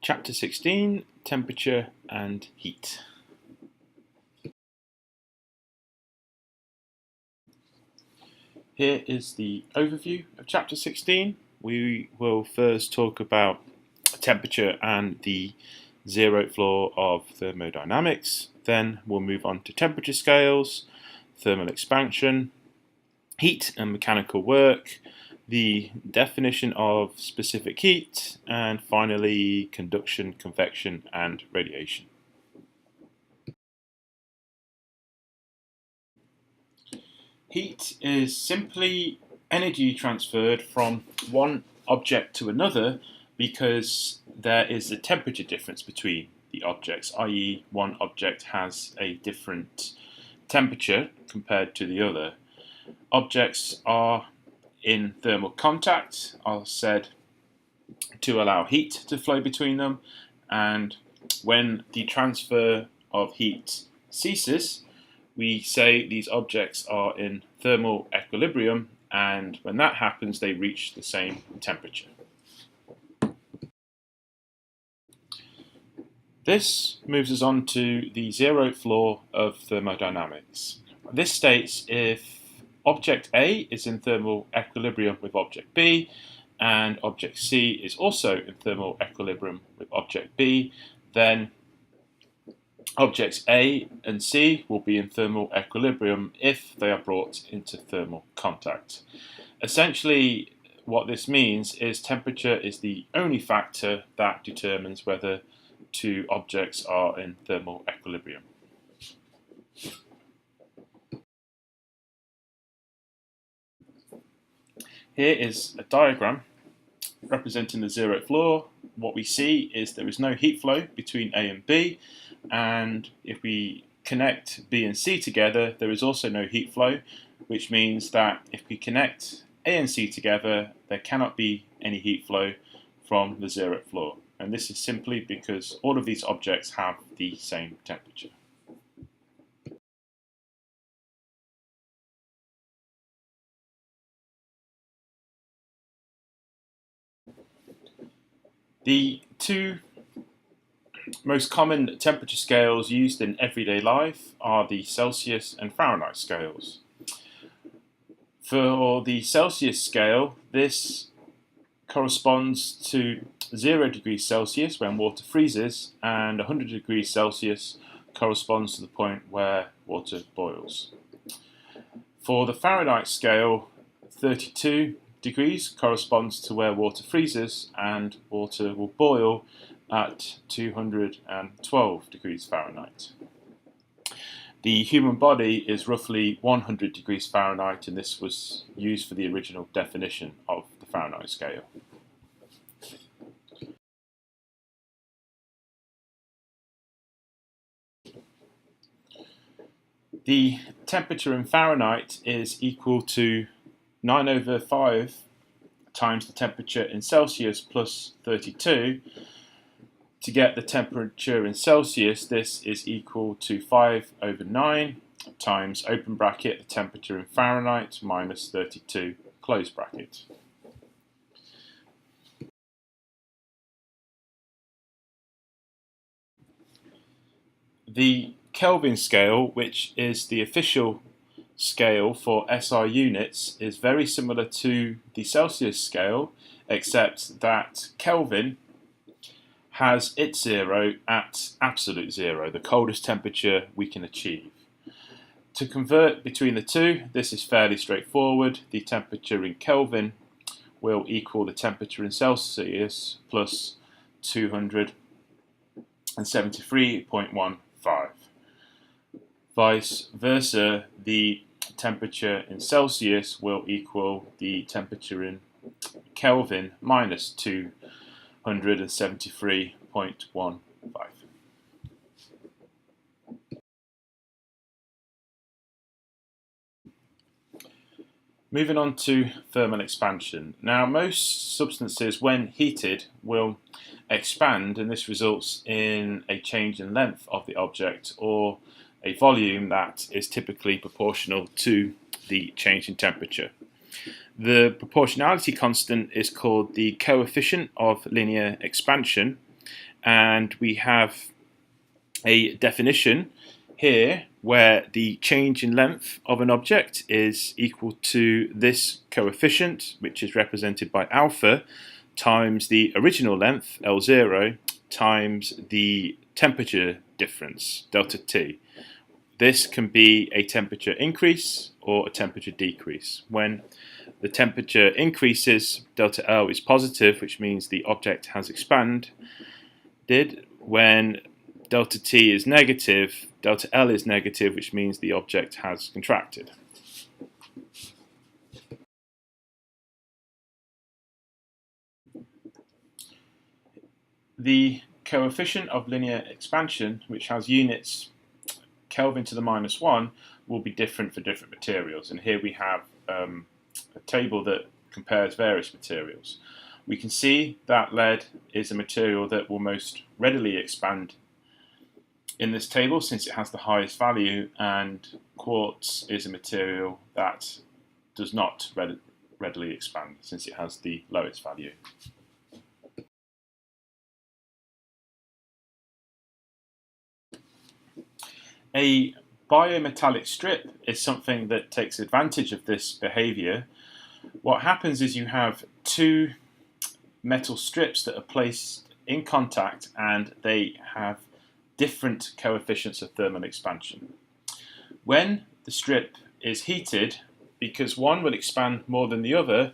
Chapter 16, Temperature and Heat. Here is the overview of Chapter 16. We will first talk about temperature and the zeroth law of thermodynamics. Then we'll move on to temperature scales, thermal expansion, heat and mechanical work, the definition of specific heat, and finally conduction, convection, and radiation. Heat is simply energy transferred from one object to another because there is a temperature difference between the objects, i.e. one object has a different temperature compared to the other. Objects are in thermal contact, are said to allow heat to flow between them, and when the transfer of heat ceases, we say these objects are in thermal equilibrium, and when that happens, they reach the same temperature. This moves us on to the zeroth law of thermodynamics. This states if object A is in thermal equilibrium with object B, and object C is also in thermal equilibrium with object B, then objects A and C will be in thermal equilibrium if they are brought into thermal contact. Essentially, what this means is temperature is the only factor that determines whether two objects are in thermal equilibrium. Here is a diagram representing the zeroth law. What we see is there is no heat flow between A and B, and if we connect B and C together, there is also no heat flow, which means that if we connect A and C together, there cannot be any heat flow from the zeroth law. And this is simply because all of these objects have the same temperature. The two most common temperature scales used in everyday life are the Celsius and Fahrenheit scales. For the Celsius scale, this corresponds to 0 degrees Celsius when water freezes, and 100 degrees Celsius corresponds to the point where water boils. For the Fahrenheit scale, 32 degrees corresponds to where water freezes, and water will boil at 212 degrees Fahrenheit. The human body is roughly 100 degrees Fahrenheit, and this was used for the original definition of the Fahrenheit scale. The temperature in Fahrenheit is equal to 9/5 times the temperature in Celsius plus 32. To get the temperature in Celsius, this is equal to 5/9 times open bracket the temperature in Fahrenheit minus 32 close bracket. The Kelvin scale, which is the official scale for SI units, is very similar to the Celsius scale, except that Kelvin has its zero at absolute zero, the coldest temperature we can achieve. To convert between the two, this is fairly straightforward. The temperature in Kelvin will equal the temperature in Celsius plus 273.15. Vice versa, the temperature in Celsius will equal the temperature in Kelvin minus 273.15. Moving on to thermal expansion. Now, most substances, when heated, will expand, and this results in a change in length of the object or a volume that is typically proportional to the change in temperature. The proportionality constant is called the coefficient of linear expansion, and we have a definition here where the change in length of an object is equal to this coefficient, which is represented by alpha, times the original length, L0, times the temperature difference, delta T. This can be a temperature increase or a temperature decrease. When the temperature increases, delta L is positive, which means the object has expanded. When delta T is negative, delta L is negative, which means the object has contracted. The coefficient of linear expansion, which has units Kelvin to the -1, will be different for different materials. And here we have a table that compares various materials. We can see that lead is a material that will most readily expand in this table since it has the highest value, and quartz is a material that does not readily expand since it has the lowest value. A biometallic strip is something that takes advantage of this behavior. What happens is you have two metal strips that are placed in contact and they have different coefficients of thermal expansion. When the strip is heated, because one will expand more than the other,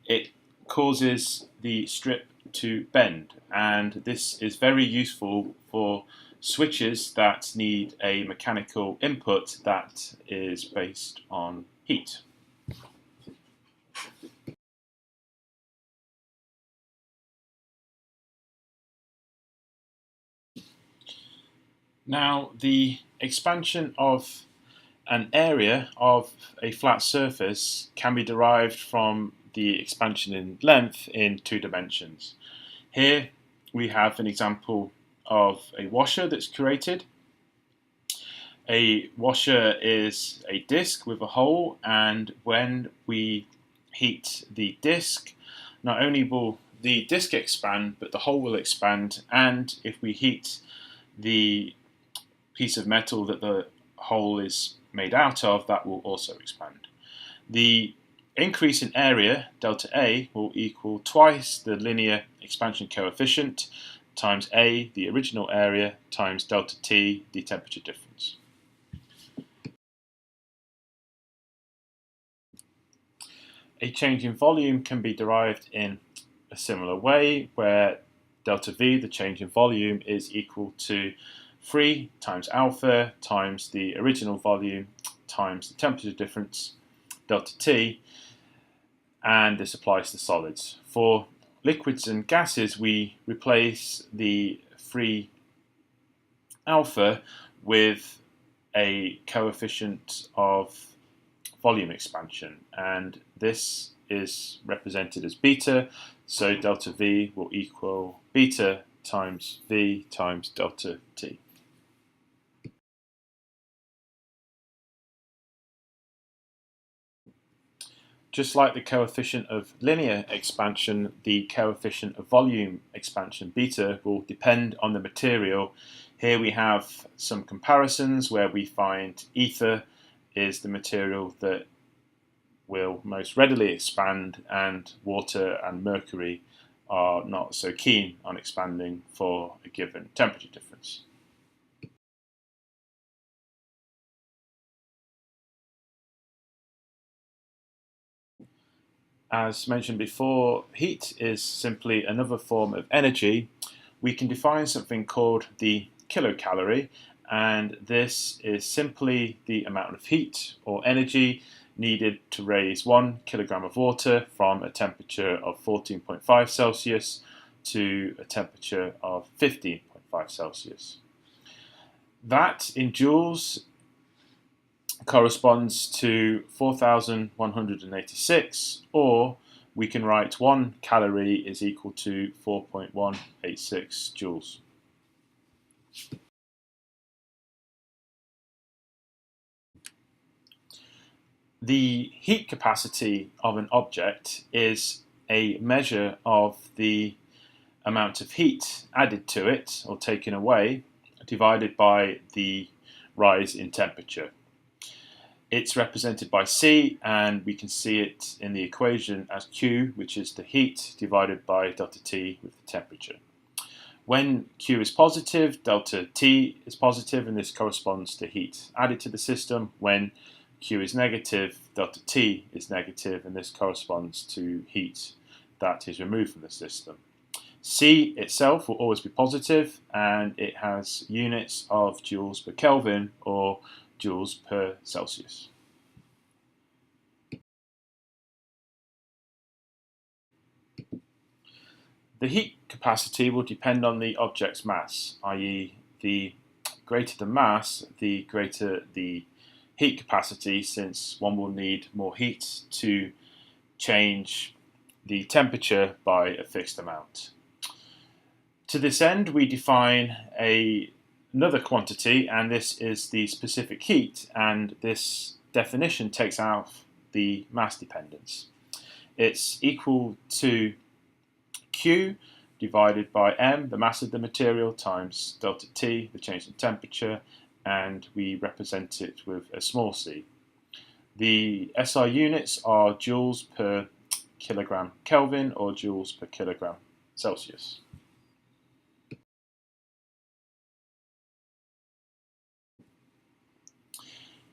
it causes the strip to bend, and this is very useful for switches that need a mechanical input that is based on heat. Now, the expansion of an area of a flat surface can be derived from the expansion in length in two dimensions. Here we have an example of a washer that's created. A washer is a disc with a hole, and when we heat the disc, not only will the disc expand, but the hole will expand, and if we heat the piece of metal that the hole is made out of, that will also expand. The increase in area, delta A, will equal twice the linear expansion coefficient times A, the original area, times delta T, the temperature difference. A change in volume can be derived in a similar way, where delta V, the change in volume, is equal to 3 times alpha times the original volume times the temperature difference, delta T, and this applies to solids. For liquids and gases, we replace the free alpha with a coefficient of volume expansion, and this is represented as beta, so delta V will equal beta times V times delta T. Just like the coefficient of linear expansion, the coefficient of volume expansion, beta, will depend on the material. Here we have some comparisons where we find ether is the material that will most readily expand, and water and mercury are not so keen on expanding for a given temperature difference. As mentioned before, heat is simply another form of energy. We can define something called the kilocalorie, and this is simply the amount of heat or energy needed to raise 1 kilogram of water from a temperature of 14.5 Celsius to a temperature of 15.5 Celsius. That in joules corresponds to 4,186, or we can write 1 calorie is equal to 4.186 joules. The heat capacity of an object is a measure of the amount of heat added to it or taken away divided by the rise in temperature. It's represented by C, and we can see it in the equation as Q, which is the heat divided by delta T with the temperature. When Q is positive, delta T is positive, and this corresponds to heat added to the system. When Q is negative, delta T is negative, and this corresponds to heat that is removed from the system. C itself will always be positive, and it has units of joules per Kelvin or joules per Celsius. The heat capacity will depend on the object's mass, i.e. the greater the mass, the greater the heat capacity, since one will need more heat to change the temperature by a fixed amount. To this end, we define another quantity, and this is the specific heat, and this definition takes out the mass dependence. It's equal to Q divided by m, the mass of the material, times delta T, the change in temperature, and we represent it with a small c. The SI units are joules per kilogram Kelvin or joules per kilogram Celsius.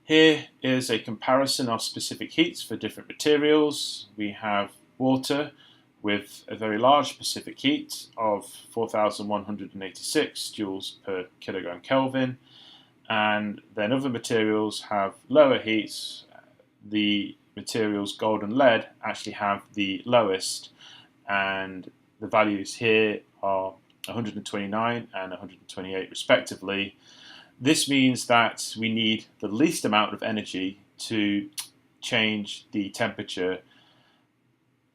Here is a comparison of specific heats for different materials. We have water with a very large specific heat of 4,186 joules per kilogram Kelvin, and then other materials have lower heats. The materials gold and lead actually have the lowest, and the values here are 129 and 128 respectively. This means that we need the least amount of energy to change the temperature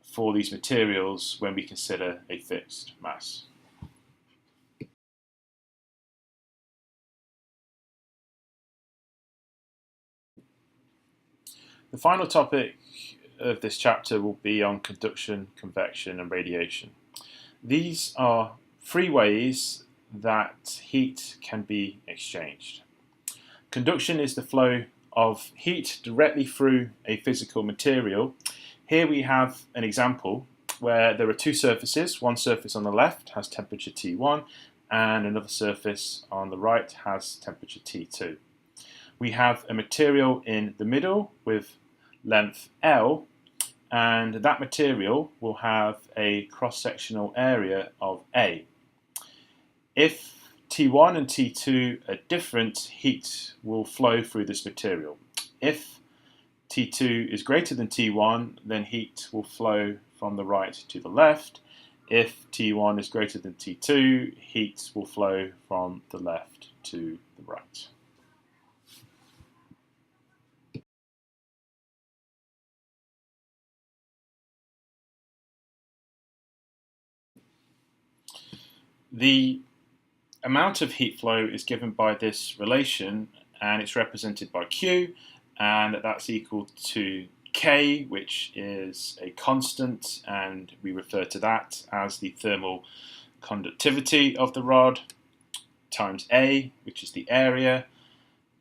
for these materials when we consider a fixed mass. The final topic of this chapter will be on conduction, convection, and radiation. These are three ways that heat can be exchanged. Conduction is the flow of heat directly through a physical material. Here we have an example where there are two surfaces. One surface on the left has temperature T1 and another surface on the right has temperature T2. We have a material in the middle with length L, and that material will have a cross-sectional area of A. If T1 and T2 are different, heat will flow through this material. If T2 is greater than T1, then heat will flow from the right to the left. If T1 is greater than T2, heat will flow from the left to the right. The amount of heat flow is given by this relation, and it's represented by Q, and that's equal to K, which is a constant, and we refer to that as the thermal conductivity of the rod, times A, which is the area,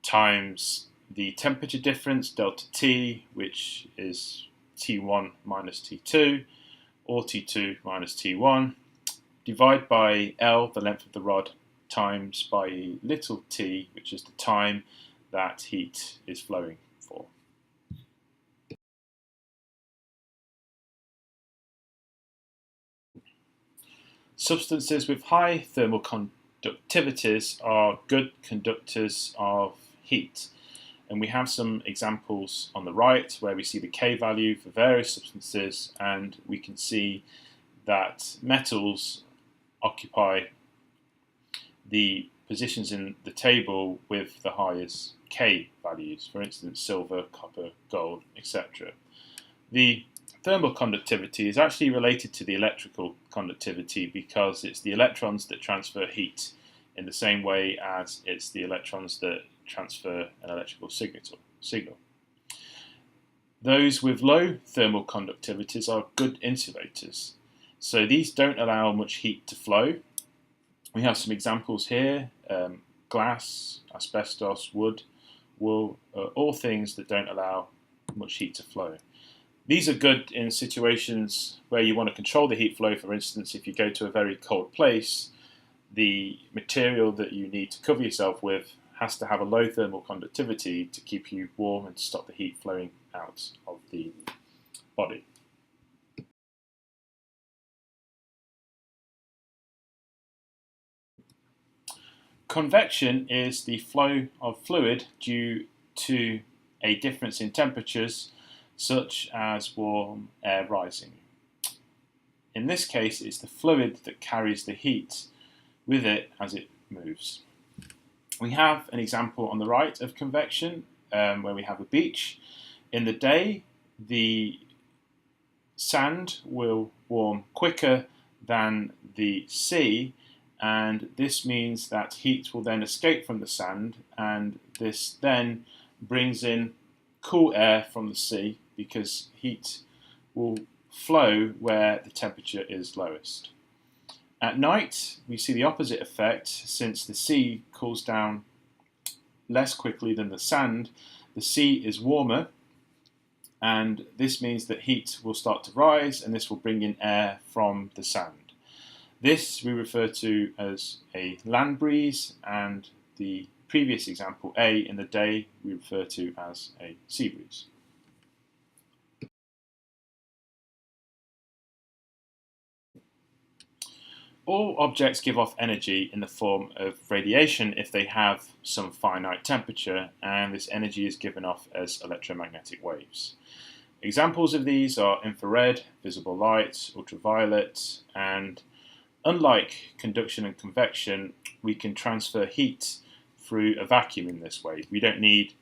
times the temperature difference, delta T, which is T1 minus T2, or T2 minus T1, divide by L, the length of the rod, times by little t, which is the time that heat is flowing for. Substances with high thermal conductivities are good conductors of heat, and we have some examples on the right where we see the K value for various substances, and we can see that metals occupy the positions in the table with the highest K values, for instance silver, copper, gold, etc. The thermal conductivity is actually related to the electrical conductivity because it's the electrons that transfer heat in the same way as it's the electrons that transfer an electrical signal. Those with low thermal conductivities are good insulators. So these don't allow much heat to flow. We have some examples here: glass, asbestos, wood, wool, all things that don't allow much heat to flow. These are good in situations where you want to control the heat flow. For instance, if you go to a very cold place, the material that you need to cover yourself with has to have a low thermal conductivity to keep you warm and to stop the heat flowing out of the body. Convection is the flow of fluid due to a difference in temperatures, such as warm air rising. In this case, it's the fluid that carries the heat with it as it moves. We have an example on the right of convection, where we have a beach. In the day, the sand will warm quicker than the sea, and this means that heat will then escape from the sand, and this then brings in cool air from the sea because heat will flow where the temperature is lowest. At night, we see the opposite effect. Since the sea cools down less quickly than the sand, the sea is warmer, and this means that heat will start to rise, and this will bring in air from the sand. This we refer to as a land breeze, and the previous example, A, in the day, we refer to as a sea breeze. All objects give off energy in the form of radiation if they have some finite temperature, and this energy is given off as electromagnetic waves. Examples of these are infrared, visible light, ultraviolet, and unlike conduction and convection, we can transfer heat through a vacuum in this way. We don't need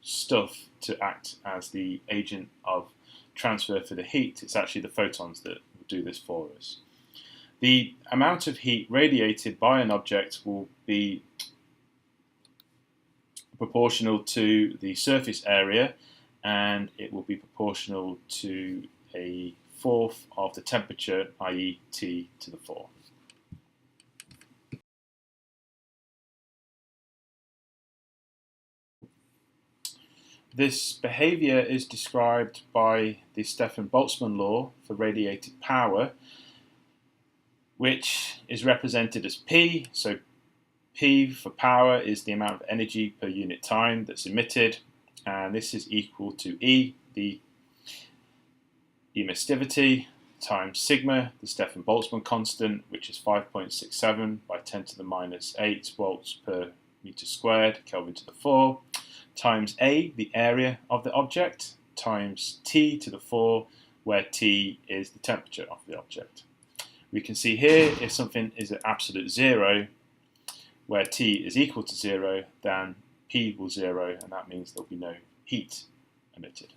stuff to act as the agent of transfer for the heat. It's actually the photons that do this for us. The amount of heat radiated by an object will be proportional to the surface area, and it will be proportional to a fourth of the temperature, i.e. T to the 4. This behavior is described by the Stefan-Boltzmann law for radiated power, which is represented as P. So P for power is the amount of energy per unit time that's emitted, and this is equal to E, the emissivity, times sigma, the Stefan-Boltzmann constant, which is 5.67 by 10 to the minus 8 volts per meter squared, Kelvin to the 4, times A, the area of the object, times T to the 4, where T is the temperature of the object. We can see here, if something is at absolute zero, where T is equal to 0, then P will 0, and that means there will be no heat emitted.